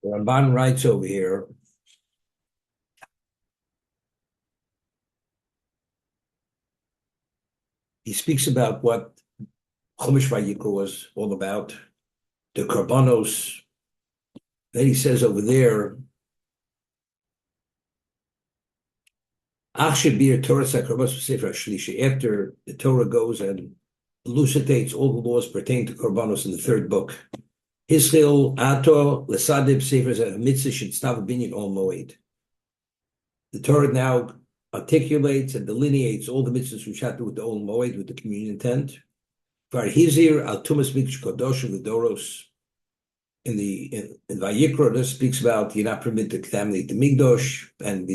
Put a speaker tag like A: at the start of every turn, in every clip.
A: Ramban writes over here, he speaks about what Chumash Vayikra was all about, the Karbanos. Then he says over there, after the Torah goes and elucidates all the laws pertaining to Karbanos in the third book. Hischil Ato Lesadib Sefer Mitzvah should stop binyan all moed. The Torah now articulates and delineates all the mitzvahs which have to do with the Ol Moed, with the communion tent. For Hizir al Tumas Mikdash Kodosh V'Doros. In Vayikra, this speaks about you're not permitted to contaminate the Mikdash and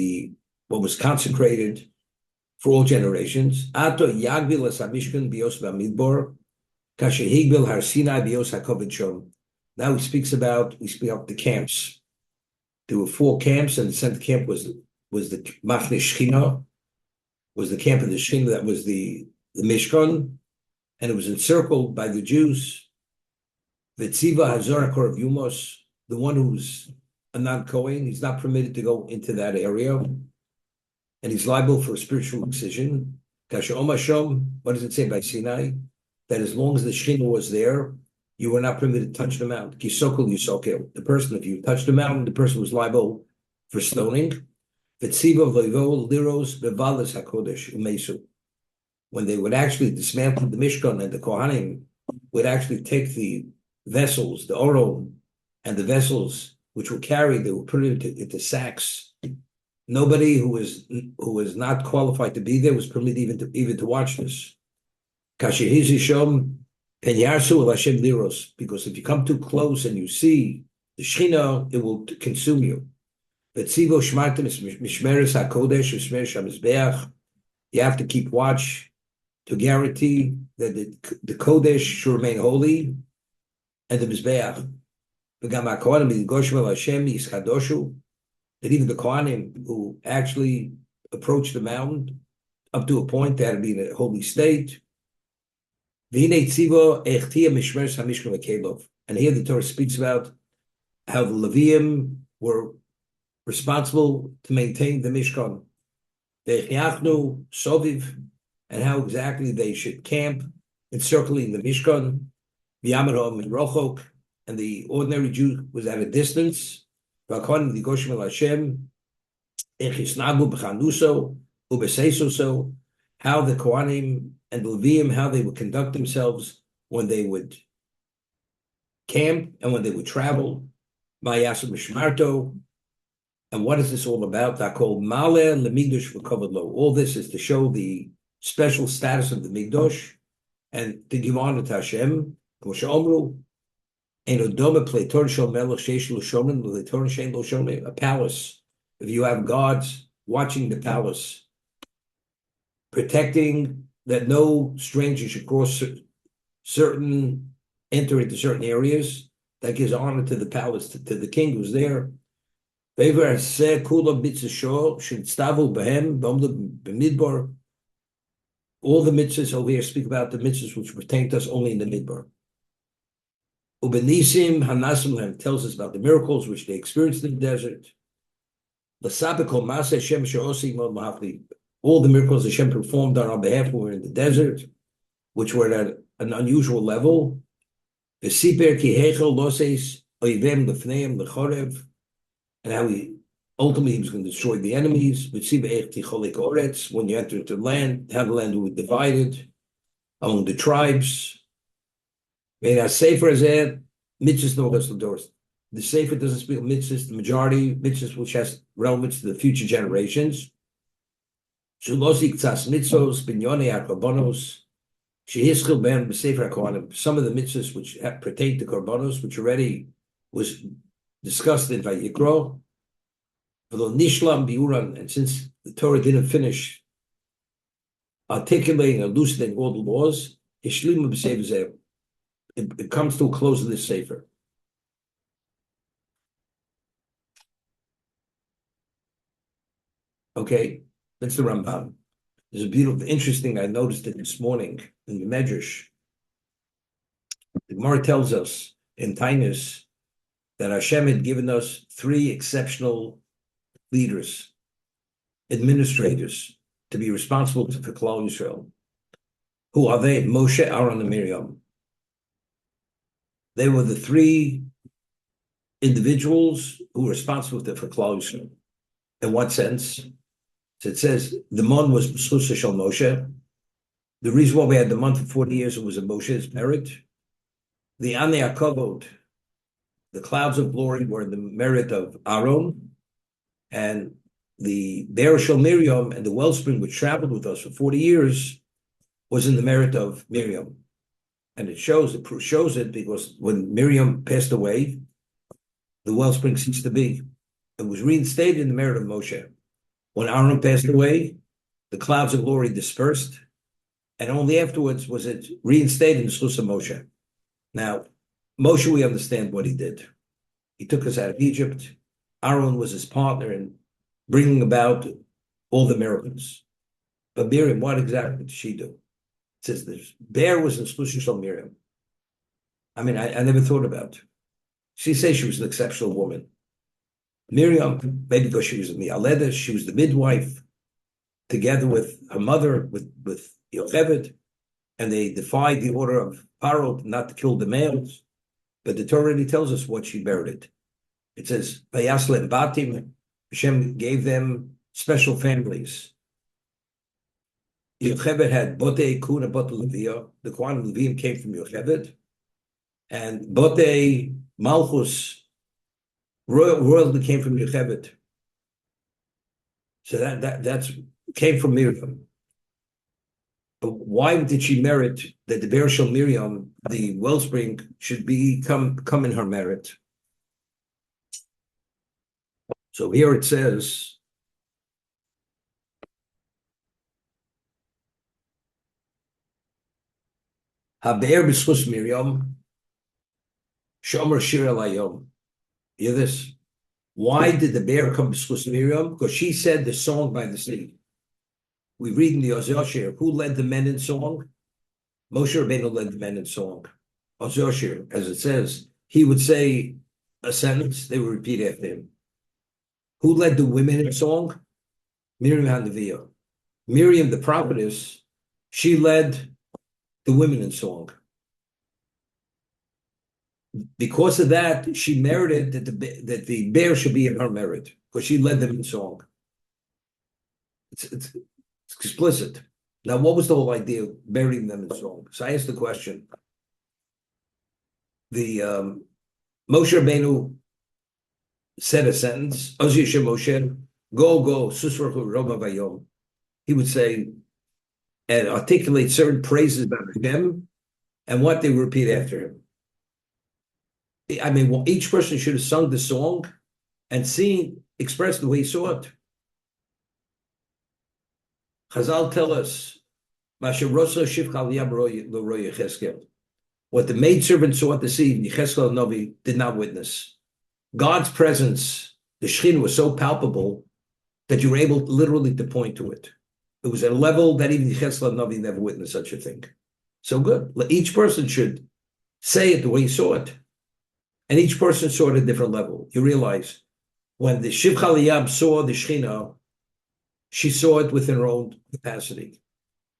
A: what was consecrated for all generations. Ato Yagbil as Mishkan Bios Bamidbar, Kasher Higbil Har Sinai Bios HaKoved Shom. Now we speak about the camps. There were 4 camps, and the center camp was the Machne Shechinah, was the camp of the Shechinah, that was the Mishkan, and it was encircled by the Jews. Vetziva Hazor Kor of Yumos, the one who's a non-Kohen, he's not permitted to go into that area, and he's liable for a spiritual excision. Kasher Omashom, what does it say by Sinai? That as long as the Shechinah was there, you were not permitted to touch the mountain. Kisokol Yisokil. The person, if you touched the mountain, the person was liable for stoning. When they would actually dismantle the Mishkan, and the Kohanim would actually take the vessels, the Oron, and the vessels which were carried, they would put it into sacks. Nobody who was not qualified to be there was permitted even to watch this. Because if you come too close and you see the Shechinah, it will consume you. You have to keep watch to guarantee that the Kodesh should remain holy, and the Mizbeach. That even the Kohanim who actually approached the mountain up to a point, they had to be in a holy state. And here the Torah speaks about how the Leviim were responsible to maintain the Mishkan. And how exactly they should camp encircling the Mishkan, and the ordinary Jew was at a distance. How the Kohanim and the Leviim, how they would conduct themselves when they would camp and when they would travel. And what is this all about? All this is to show the special status of the Mikdash and to give honor to Hashem. A palace. If you have guards watching the palace, protecting that no stranger should enter into certain areas, that gives honor to the palace, to the king who's there. All the mitzvahs over here speak about the mitzvahs which pertain to us only in the Midbar. Ubenisim Hanasim tells us about the miracles which they experienced in the desert. All the miracles Hashem performed on our behalf were in the desert, which were at an unusual level. And how ultimately he was going to destroy the enemies. When you enter into land, how the land would be divided among the tribes. The Sefer doesn't speak of mitzvahs, the majority mitzvahs which has relevance to the future generations. Some of the mitzvahs which pertain to Karbanos, which already was discussed in Vayikra, and since the Torah didn't finish articulating and elucidating all the laws, it comes to a close of this Sefer. Okay, that's the Ramban. There's a beautiful, interesting, I noticed it this morning in the Medrash. The Gemara tells us in Tainus that Hashem had given us three exceptional leaders, administrators, to be responsible for Klal Yisrael. Who are they? Moshe, Aaron, and Miriam. They were the three individuals who were responsible for Klal Yisrael. In what sense? So it says the mon was B'schus Shel Moshe. The reason why we had the mon for 40 years, it was a Moshe's merit. The Anei HaKavod, the clouds of glory, were the merit of Aaron, and the Be'er Shel Miriam and the wellspring which traveled with us for 40 years was in the merit of Miriam. And it shows it because when Miriam passed away, the wellspring ceased to be. It was reinstated in the merit of Moshe. When Aaron passed away, the clouds of glory dispersed, and only afterwards was it reinstated in the Schus of Moshe. Now, Moshe, we understand what he did. He took us out of Egypt. Aaron was his partner in bringing about all the miracles. But Miriam, what exactly did she do? It says this. Bear was in Schus Shel Miriam. I mean, I never thought about it. She says she was an exceptional woman. Miriam, maybe because she was a Mi'aleda, she was the midwife, together with her mother, with Yocheved, and they defied the order of Paro not to kill the males. But the Torah already tells us what she merited. It says, Vayasle Batim, Hashem gave them special families. Yocheved had Botei Kuna Bot Leviah. The Quran of Leviim came from Yocheved. And Botei Malchus, royalty came from Yocheved. So that's came from Miriam. But why did she merit that the Be'er Shel Miriam, the wellspring, should come in her merit? So here it says, Habe'er b'schus Miriam, shomer shir elayom. Hear this? Why did the bear come b'schus Miriam? Because she said the song by the sea. We read in the Ozir, who led the men in song? Moshe Rabbeinu led the men in song. Ozir, as it says, he would say a sentence, they would repeat after him. Who led the women in song? Miriam HaNeviah. Miriam, the prophetess, she led the women in song. Because of that, she merited that the bear should be in her merit, because she led them in song. It's explicit. Now, what was the whole idea of burying them in song? So I asked the question. The Moshe Rabbeinu said a sentence, Ozi Hashem Moshe, go, Susrachu Roma Vayom. He would say, and articulate certain praises about Hashem, and what they repeat after him. I mean, well, each person should have sung the song and expressed the way he saw it. Chazal tell us, what the maidservant saw at the sea, Yecheskel Novi did not witness. God's presence, the Shechinah, was so palpable that you were able literally to point to it. It was at a level that even Yecheskel Novi never witnessed such a thing. So good. Each person should say it the way he saw it. And each person saw it at a different level. You realize when the Shivcha Liyab saw the Shechinah, she saw it within her own capacity.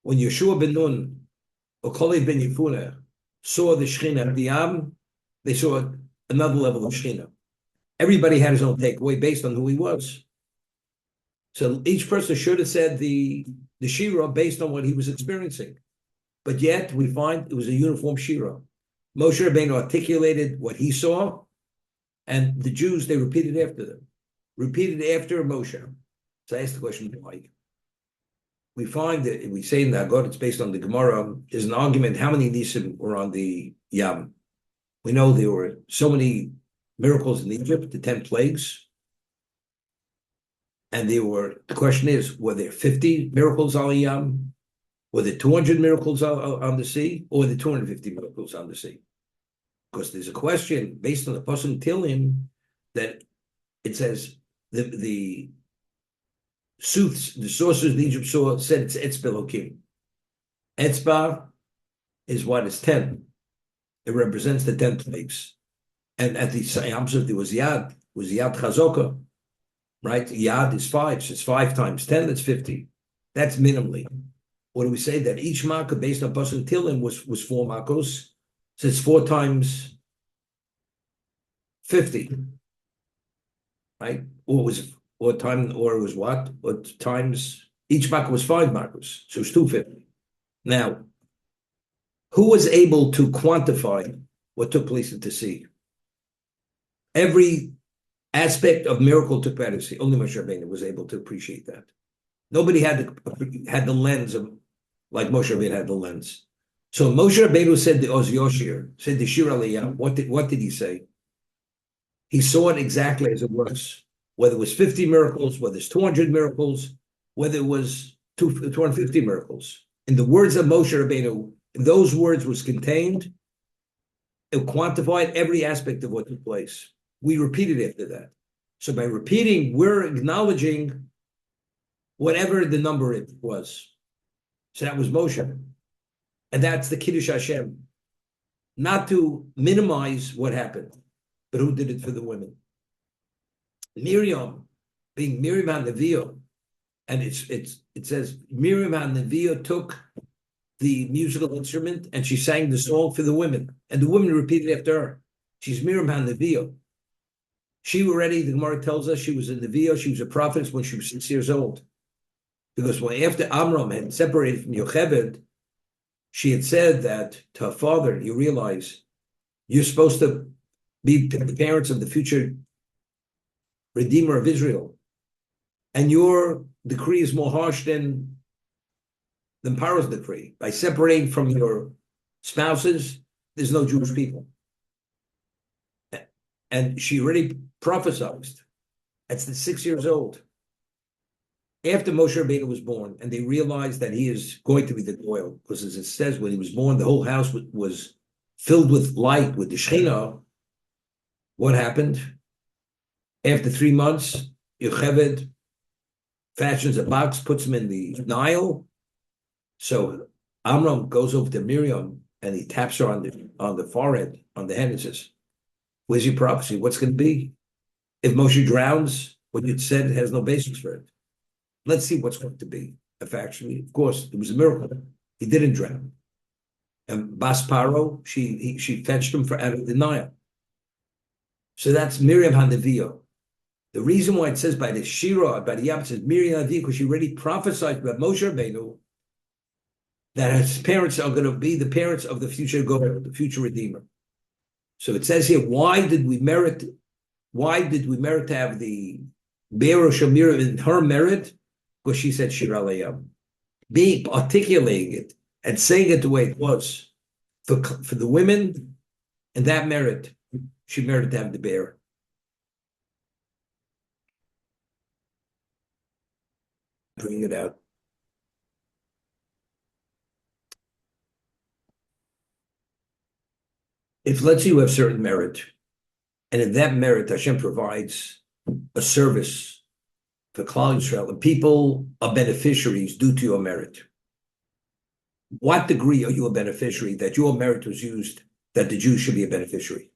A: When Yeshua ben Nun or Kalev ben Yefuneh saw the Shechinah, the Yam, they saw another level of Shechinah. Everybody had his own takeaway based on who he was. So each person should have said the shiur based on what he was experiencing. But yet we find it was a uniform shiur. Moshe Rabbeinu articulated what he saw, and the Jews, they repeated after them. Repeated after Moshe. So I asked the question, why? We find that, we say in the Haggadah, it's based on the Gemara, there's an argument, how many Nisim were on the Yam? We know there were so many miracles in Egypt, the 10 plagues. And the question is, were there 50 miracles on the Yam? Were there 200 miracles on the sea? Or were there 250 miracles on the sea? Because there's a question based on the Pasuk Tilim that it says the sooths, the sorcerers in Egypt said it's Etzba Elokim. Etzba is what is 10. It represents the 10 plagues. And at the opposite, there was Yad Chazoka, right? Yad is 5, so it's 5 times 10, that's 50. That's minimally. What do we say? That each makkah based on Pasuk Tillim was 4 makkos, so it's 4 times 50, right? Or it was what? What times each makkah was 5 makkos, so it's 250. Now, who was able to quantify what took place at the sea? Every aspect of miracle took place at the sea. Only Moshe Rabbeinu was able to appreciate that. Nobody had the lens of like Moshe Rabbeinu had the lens. So Moshe Rabbeinu said the Oz Yoshir, said the Shir Aliyah. What did he say? He saw it exactly as it was. Whether it was 50 miracles, whether it's 200 miracles, whether it was 250 miracles. In the words of Moshe Rabbeinu, in those words was contained, it quantified every aspect of what took place. We repeated after that. So by repeating, we're acknowledging whatever the number it was. So that was Moshe. And that's the Kiddush Hashem. Not to minimize what happened, but who did it for the women. Miriam, being Miriam HaNeviah, and it says Miriam HaNeviah took the musical instrument and she sang the song for the women. And the women repeated after her. She's Miriam HaNeviah. She already, the Gemara tells us, she was a Neviah, she was a prophet when she was 6 years old. Because when after Amram had separated from Yocheved, she had said that to her father, you realize you're supposed to be the parents of the future Redeemer of Israel. And your decree is more harsh than Paro's decree. By separating from your spouses, there's no Jewish people. And she already prophesied at 6 years old. After Moshe Rabbeinu was born, and they realized that he is going to be the Goyal, because as it says, when he was born, the whole house was filled with light, with the Shechinah. What happened? After 3 months, Yocheved fashions a box, puts him in the Nile. So Amram goes over to Miriam, and he taps her on the forehead, on the head, and says, where's your prophecy? What's going to be? If Moshe drowns, what you said has no basis for it. Let's see what's going to be. If actually, of course, it was a miracle. He didn't drown. And Bas Paro, she fetched him out of the Nile. So that's Miriam HaNeviah. The reason why it says by the Shira, by the Yam, it says Miriam HaNeviah, because she already prophesied about Moshe Rabbeinu that his parents are going to be the parents of the future God, the future Redeemer. So it says here, why did we merit to have the bearer Shamira in her merit? Because she said Shir Alayam. Being articulating it and saying it the way it was for the women, and that merit, she merited to have the bearer. Bring it out. If let's say you have certain merit, and in that merit Hashem provides a service for Klal Yisrael, and people are beneficiaries due to your merit. What degree are you a beneficiary that your merit was used, that the Jews should be a beneficiary?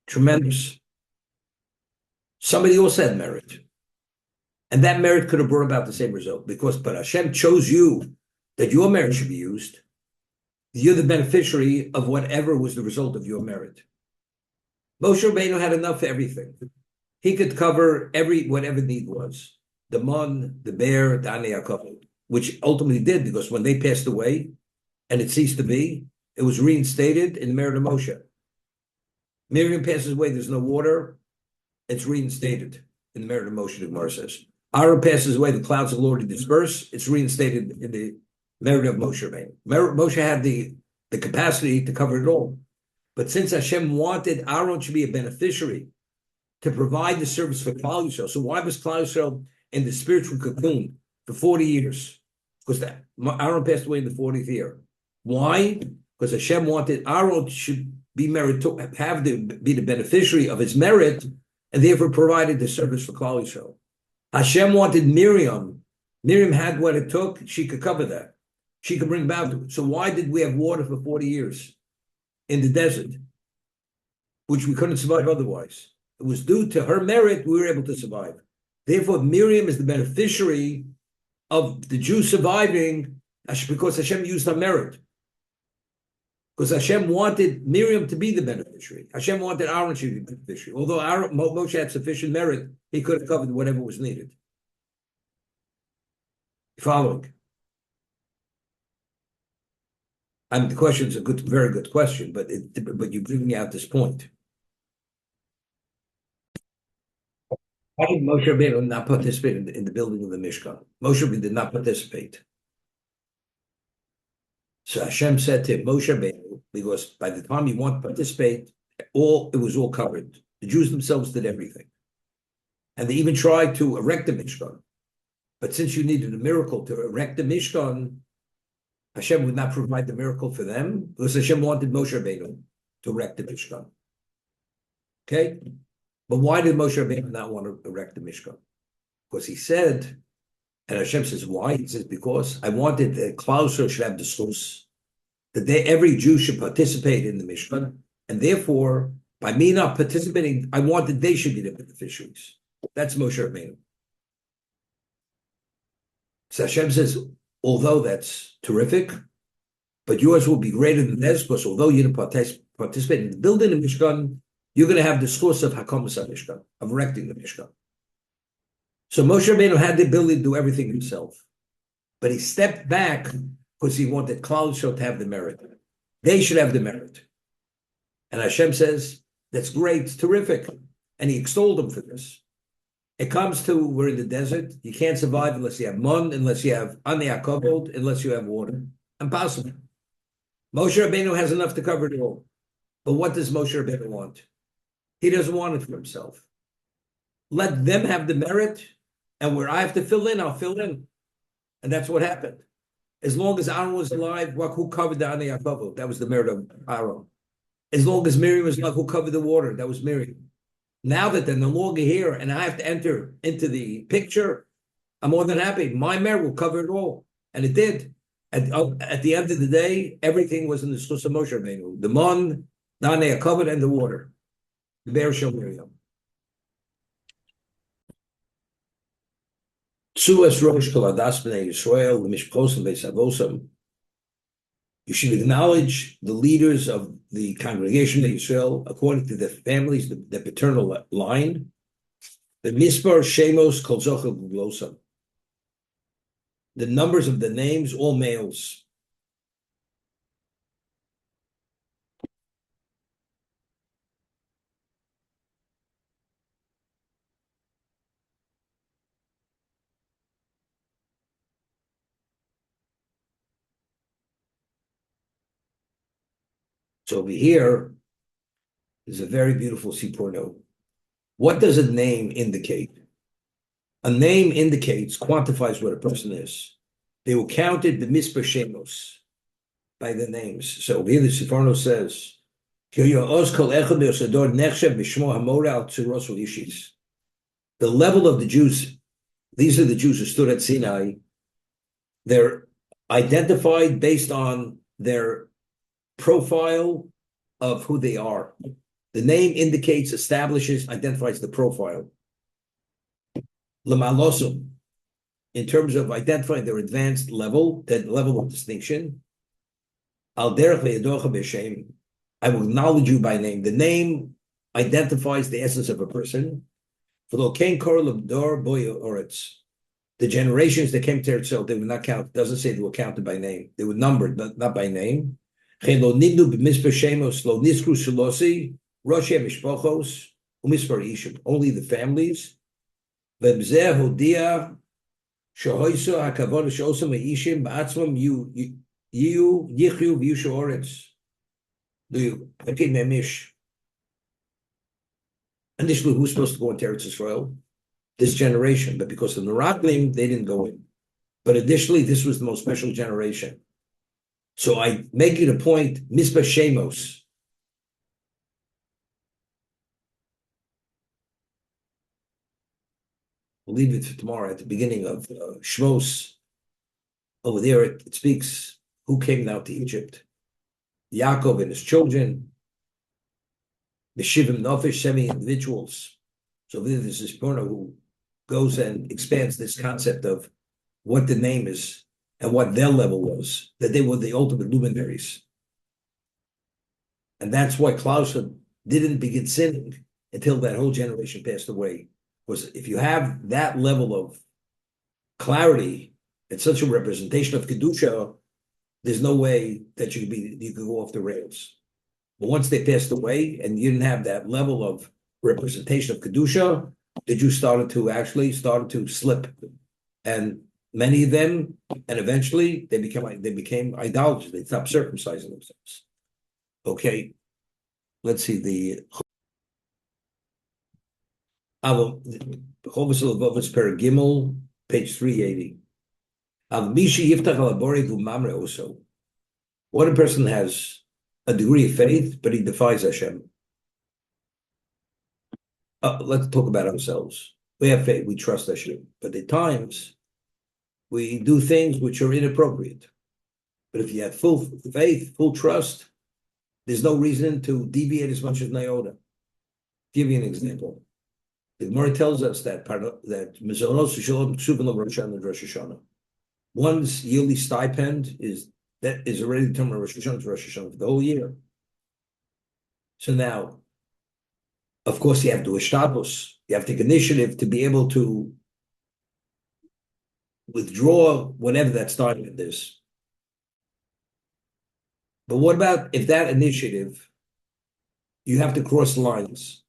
A: Tremendous. Somebody else had merit. And that merit could have brought about the same result, but Hashem chose you that your merit should be used. You're the beneficiary of whatever was the result of your merit. Moshe Rabbeinu had enough for everything. He could cover whatever need was. The mon, the bear, the Ani Yaakov, which ultimately did, because when they passed away and it ceased to be, it was reinstated in the merit of Moshe. Miriam passes away, there's no water, it's reinstated in the merit of Moshe, the Gemara says. Aaron passes away, the clouds of glory disperse, it's reinstated in the merit of Moshe Rabbeinu. Moshe had the capacity to cover it all. But since Hashem wanted Aaron to be a beneficiary, to provide the service for Klal Yisrael. So why was Klal Yisrael in the spiritual cocoon for 40 years? Because Aaron passed away in the 40th year. Why? Because Hashem wanted Aaron should be be the beneficiary of his merit, and therefore provided the service for Klal Yisrael. Hashem wanted Miriam. Miriam had what it took. She could cover that. She could bring about to it. So why did we have water for 40 years in the desert? which we couldn't survive otherwise. It was due to her merit we were able to survive. Therefore, Miriam is the beneficiary of the Jews surviving because Hashem used her merit. Because Hashem wanted Miriam to be the beneficiary. Hashem wanted Aaron to be the beneficiary. Although Moshe had sufficient merit, he could have covered whatever was needed. Following. The question is a very good question, but you bring me out this point. Why did Moshe Rabbeinu not participate in the building of the Mishkan? Moshe Rabbeinu did not participate. So Hashem said to Moshe Rabbeinu, because by the time you want to participate, it was all covered. The Jews themselves did everything. And they even tried to erect the Mishkan. But since you needed a miracle to erect the Mishkan, Hashem would not provide the miracle for them, because Hashem wanted Moshe Rabbeinu to erect the Mishkan. Okay? But why did Moshe Rabbeinu not want to erect the Mishkan? Because he said, and Hashem says, why? He says, because I wanted the Klal Yisrael should have the source, that every Jew should participate in the Mishkan, and therefore, by me not participating, I wanted they should be the beneficiaries. That's Moshe Rabbeinu. So Hashem says, although that's terrific, but yours will be greater than theirs, because although you didn't participate in building the Mishkan, you're going to have the source of Hakamas HaMishkan, of erecting the Mishkan. So Moshe Rabbeinu had the ability to do everything himself, but he stepped back because he wanted Klal Yisrael to have the merit. They should have the merit. And Hashem says, that's great, it's terrific. And he extolled him for this. It comes to, we're in the desert, you can't survive unless you have mun, unless you have anei hakavod, unless you have water. Impossible. Moshe Rabbeinu has enough to cover it all. But what does Moshe Rabbeinu want? He doesn't want it for himself. Let them have the merit, and where I have to fill in, I'll fill in. And that's what happened. As long as Aaron was alive, who covered the anei hakavod? That was the merit of Aaron. As long as Miriam was alive, who covered the water? That was Miriam. Now that they're no longer here and I have to enter into the picture, I'm more than happy. My merit will cover it all. And it did. At the end of the day, everything was in the Shus of Moshe Rabbeinu. The mon, the anei hakavod, and the water. The Be'er Shel Miriam. Tzuas Rosh Kol Adas B'nai Yisrael, L'mishposim Beis Avosam. You should acknowledge the leaders of the congregation of Israel according to their families, the paternal line. The Mispar Shemos Kol Zochel Glosam. The numbers of the names, all males. So over here is a very beautiful Sipur note. What does a name indicate? A name indicates, quantifies what a person is. They were counted the Mispar Shemos by the names. So over here the Sipur note says, the level of the Jews, these are the Jews who stood at Sinai, they're identified based on their profile of who they are. The name indicates, establishes, identifies the profile. L'malosum, in terms of identifying their advanced level, that level of distinction. Al derech ve'yadocha b'shem, I will acknowledge you by name. The name identifies the essence of a person. V'lo kein kor l'dor boy oretz. The generations that came to Eretz, they were not counted. It doesn't say they were counted by name. They were numbered, but not by name. Only the families. Initially, who's supposed to go into Eretz Yisrael? This generation, but because of the Meraglim, they didn't go in. But additionally, this was the most special generation. So I make it a point, Mispar Shemos. We'll leave it for tomorrow at the beginning of Shmos. Over there, it speaks who came down to Egypt. Yaakov and his children. the Shivim Nofesh, 70 individuals. So this is Porno who goes and expands this concept of what the name is and what their level was, that they were the ultimate luminaries. And that's why Klal Yisrael didn't begin sinning until that whole generation passed away. Because if you have that level of clarity and such a representation of Kedusha, there's no way that you could go off the rails. But once they passed away and you didn't have that level of representation of Kedusha, the Jews started to slip. And many of them, and eventually they became idolaters. They stopped circumcising themselves. Okay, let's see the Chovos HaLevavos Perigimel, page 380. What a person has a degree of faith, but he defies Hashem. Let's talk about ourselves. We have faith, we trust Hashem, but at times we do things which are inappropriate. But if you have full faith, full trust, there's no reason to deviate as much as iota. Give you an example. The Gemara tells us that Rosh Hashanah. One's yearly stipend is already determined Rosh Hashanah to Rosh Hashanah for the whole year. So now, of course, you have to establish, you have to take initiative to be able to withdraw whatever that stipend is. But what about if that initiative, you have to cross lines?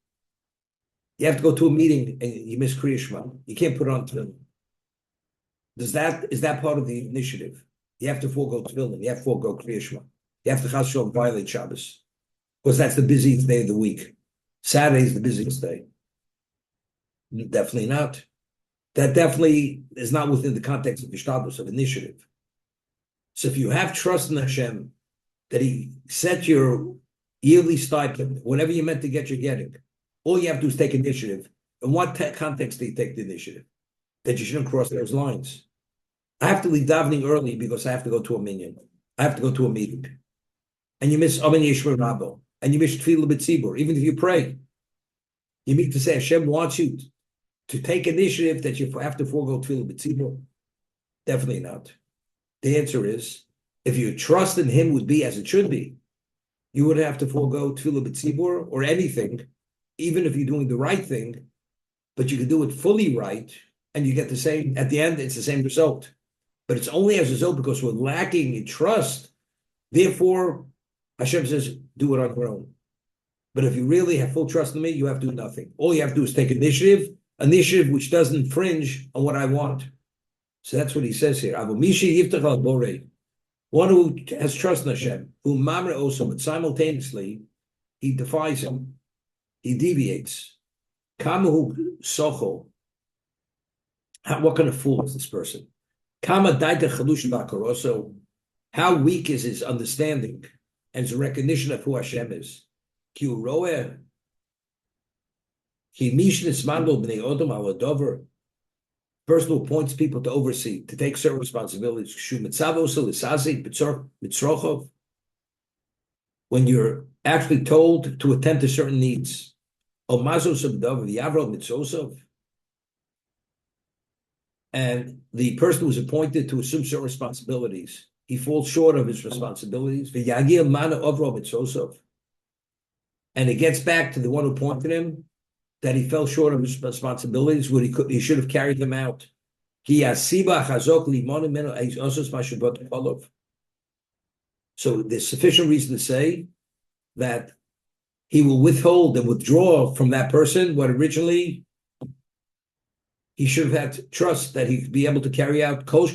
A: You have to go to a meeting and you miss Kriya Shema. You can't put on tefillin. Is that part of the initiative? You have to forego tefillin. You have to forego Kriya Shema. You have to chas v'shalom violate Shabbos. Because that's the busiest day of the week. Saturday is the busiest day. Definitely not. That definitely is not within the context of Ishtabus, of initiative. So if you have trust in Hashem, that He set your yearly stipend, whatever you meant to get, you're getting. All you have to do is take initiative. In what context do you take the initiative? That you shouldn't cross those lines. I have to leave davening early because I have to go to a minyan. I have to go to a meeting. And you miss Amen Yeshua Rabbo. And you miss Tefillah B'tzibur. Even if you pray, you need to say Hashem wants you to take initiative that you have to forego Tefillah B'tzibur. Definitely not. The answer is, if your trust in Him would be as it should be, you would have to forego Tefillah B'tzibur or anything, even if you're doing the right thing, but you can do it fully right, and you get the same, at the end, it's the same result. But it's only as a result because we're lacking in trust. Therefore, Hashem says, do it on your own. But if you really have full trust in me, you have to do nothing. All you have to do is take initiative which doesn't infringe on what I want. So that's what he says here. One who has trust in Hashem, who mamre also, but simultaneously, he defies him. He deviates. Kamahu socho. What kind of fool is this person? Kama daita chalush b'akaroso. How weak is his understanding and his recognition of who Hashem is? Ki uroeh. Ki mish nismando b'nei odom aladover. Person who appoints people to oversee, to take certain responsibilities. Shu mitzavos lisazik mitzrochov. When you're actually told to attend to certain needs. Omazos abdav v'yavro mitzosov. And the person who's appointed to assume certain responsibilities, he falls short of his responsibilities. And it gets back to the one who appointed him that he fell short of his responsibilities where he should have carried them out. So there's sufficient reason to say that he will withhold and withdraw from that person what originally he should have had trust that he could be able to carry out. So a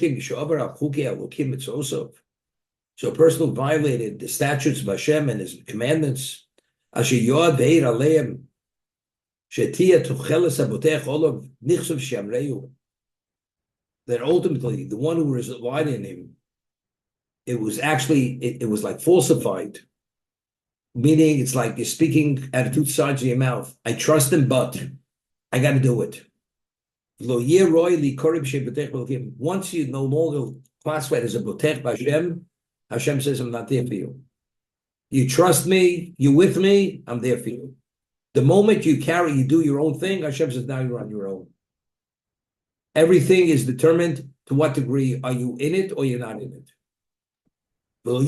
A: person who violated the statutes of Hashem and His commandments, that ultimately the one who relied in him, it was like falsified, meaning it's like you're speaking out of two sides of your mouth. I trust him, but I got to do it. Once you no longer classified as a botech Hashem, Hashem says, I'm not there for you. You trust me, you're with me, I'm there for you. The moment you do your own thing, Hashem says, now you're on your own. Everything is determined to what degree are you in it or you're not in it. What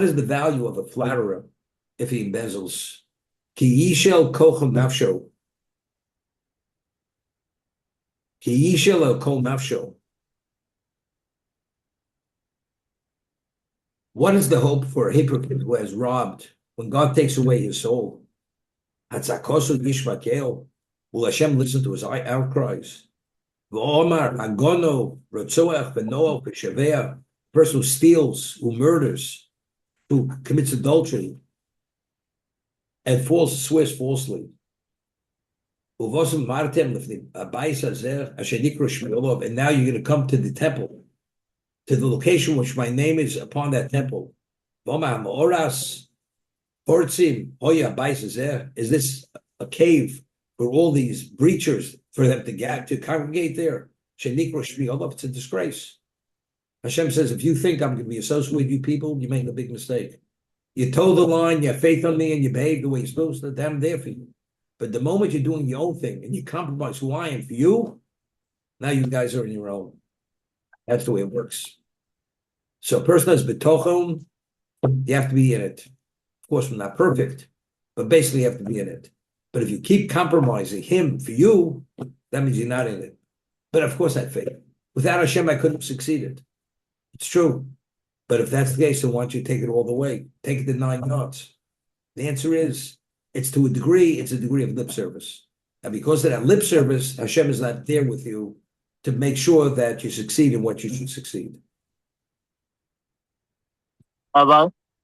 A: is the value of a flatterer if he embezzles? Ki yishel kochel nafsho. Ki yishel el kol nafsho. What is the hope for a hypocrite who has robbed when God takes away his soul? Hatzakosu yishmakel. Will Hashem listen to his outcries? V'omar agono rotzoach v'noach v'shaveh. Person who steals, who murders, who commits adultery, and swears falsely. And now you're going to come to the temple, to the location which my name is upon that temple. Is this a cave for all these breachers, for them to congregate there? It's a disgrace. Hashem says, if you think I'm going to be associated with you people, you make a big mistake. You toe the line, you have faith on me, and you behave the way you're supposed to, then I'm there for you. But the moment you're doing your own thing and you compromise who I am for you, now you guys are on your own. That's the way it works. So a person has betochon, you have to be in it. Of course, we're not perfect, but basically you have to be in it. But if you keep compromising him for you, that means you're not in it. But of course I have faith. Without Hashem, I couldn't have succeeded. It's true. But if that's the case, then why don't you take it all the way? Take it to 9 yards. The answer is, it's a degree of lip service. And because of that lip service, Hashem is not there with you to make sure that you succeed in what you should succeed.